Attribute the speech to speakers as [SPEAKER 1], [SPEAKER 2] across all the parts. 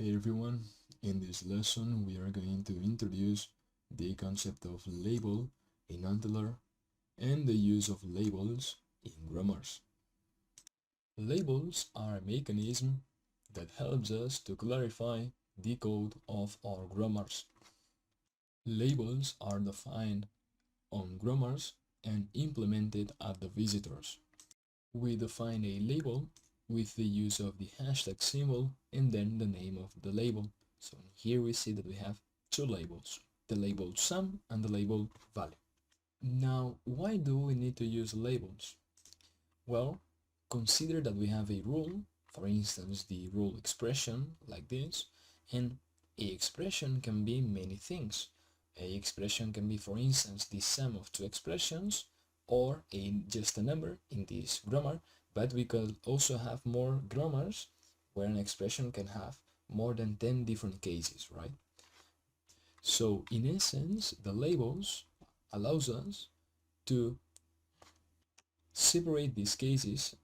[SPEAKER 1] Hey everyone, in this lesson we are going to introduce the concept of label in ANTLR and the use of labels in grammars. Labels are a mechanism that helps us to clarify the code of our grammars. Labels are defined on grammars and implemented at the visitors. We define a label with the use of the hashtag symbol and then the name of the label. So here we see that we have two labels, the label sum and the label value. Now, why do we need to use labels? Well, consider that we have a rule, for instance, the rule expression like this, and a expression can be many things. A expression can be, for instance, the sum of two expressions or just a number in this grammar, but we could also have more grammars where an expression can have more than 10 different cases, right? So in essence, the labels allows us to separate these cases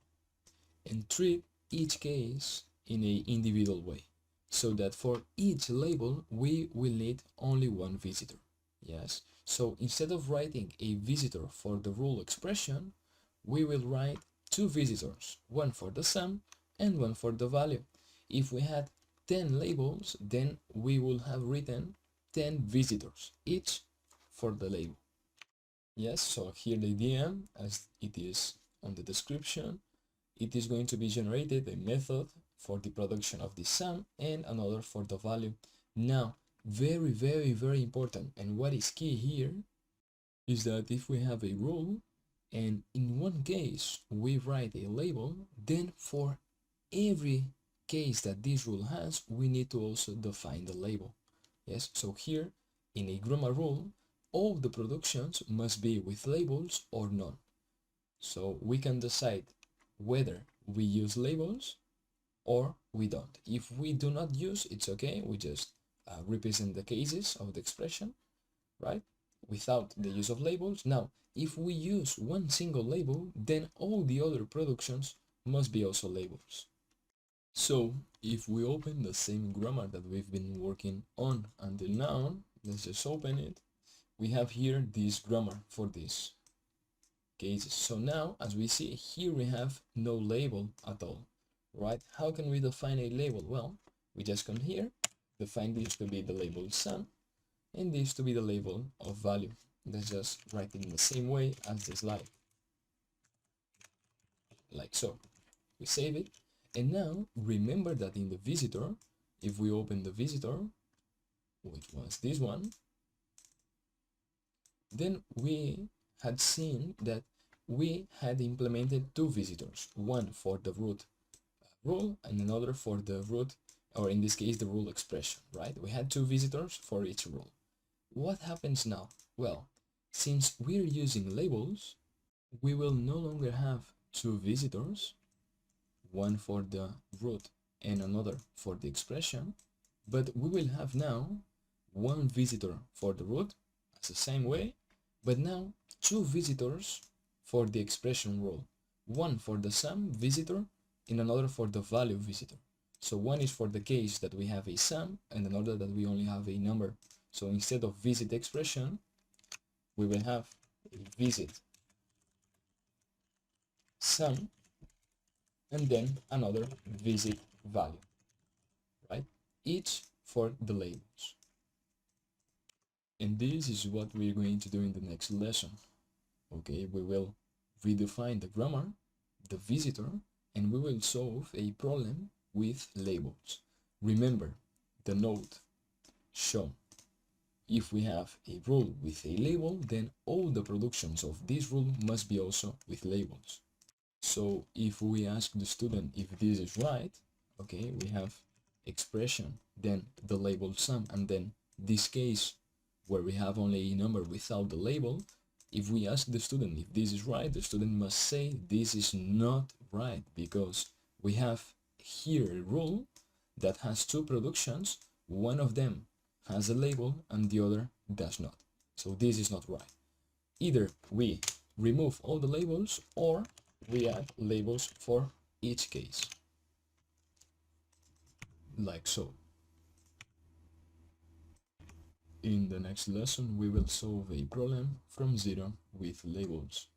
[SPEAKER 1] and treat each case in an individual way, so that for each label we will need only one visitor. Yes, so instead of writing a visitor for the rule expression, we will write two visitors, one for the sum and one for the value. If we had 10 labels, then we will have written 10 visitors, each for the label. Yes, so here the idea, as it is on the description, it is going to be generated a method for the production of the sum and another for the value. Now, very important, and what is key here is that if we have a rule and in one case we write a label, then for every case that this rule has, we need to also define the label. Yes, so here in a grammar rule, all the productions must be with labels or none. So we can decide whether we use labels or we don't. If we do not use, it's okay. We just represent the cases of the expression, right? Without the use of labels. Now, if we use one single label, then all the other productions must be also labels. So if we open the same grammar that we've been working on until now, let's just open it. We have here this grammar for this cases. So now, as we see here, we have no label at all, right? How can we define a label? Well, we just come here, define this to be the label sum, and this to be the label of value. Let's just write it in the same way as the slide, like so. We save it, and now remember that in the visitor, if we open the visitor, which was this one, then we had seen that we had implemented two visitors, one for the root rule and another for the root, or in this case the rule expression, right? We had two visitors for each rule. What happens now? Well, since we're using labels, we will no longer have two visitors, one for the root and another for the expression, but we will have now one visitor for the root as the same way, but now two visitors for the expression rule, one for the sum visitor and another for the value visitor. So one is for the case that we have a sum and another that we only have a number. So instead of visit expression, we will have a visit sum and then another visit value, right? Each for the labels. And this is what we're going to do in the next lesson. Okay, we will redefine the grammar, the visitor, and we will solve a problem with labels. Remember the note shown. If we have a rule with a label, then all the productions of this rule must be also with labels. So if we ask the student if this is right, okay, we have expression, then the label sum, and then this case where we have only a number without the label. If we ask the student if this is right, the student must say this is not right, because we have here a rule that has two productions, one of them has a label and the other does not. So this is not right. Either we remove all the labels or we add labels for each case, like so. In the next lesson, we will solve a problem from zero with labels.